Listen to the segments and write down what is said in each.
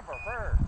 Camper first.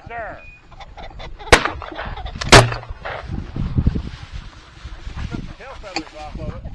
Sir. Took the tail feathers off of it.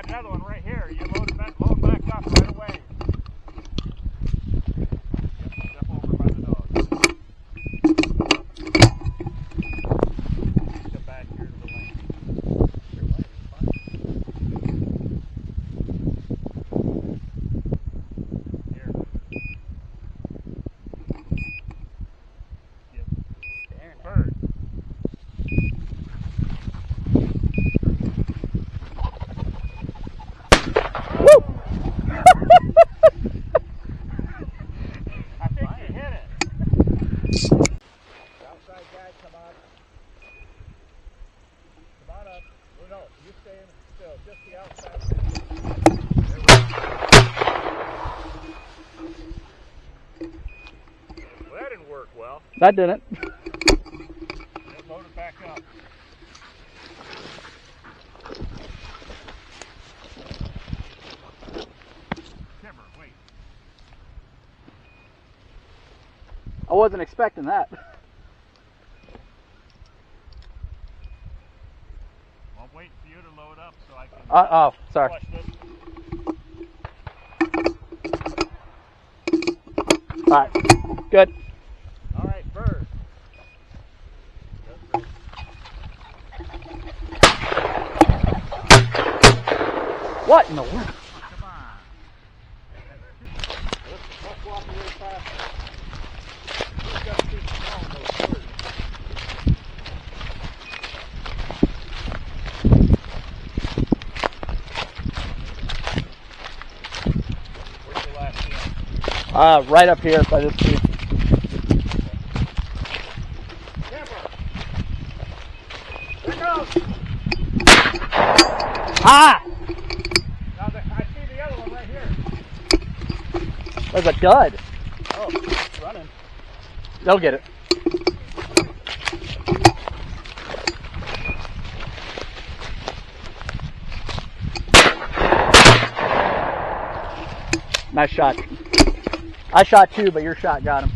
Another one right here. You load back up right away. Step over by the dog. Step back here to the lane. Your lane is fine. Here. Yep. Staring at bird. Just the outside. Well, that didn't work well. That didn't. Let's load it back up. Timber, wait. I wasn't expecting that. I'm waiting for you to load up so I can oh, sorry. flush this. All right, good. All right, bird. What in the world? Come on. Let's walk really fast. We've got to keep smelling those birds. Right up here by this tree. Camper. There it goes. Ah! Now I see the other one right here. There's a dud. Oh, it's running. They'll get it. Nice shot. I shot two, but your shot got him.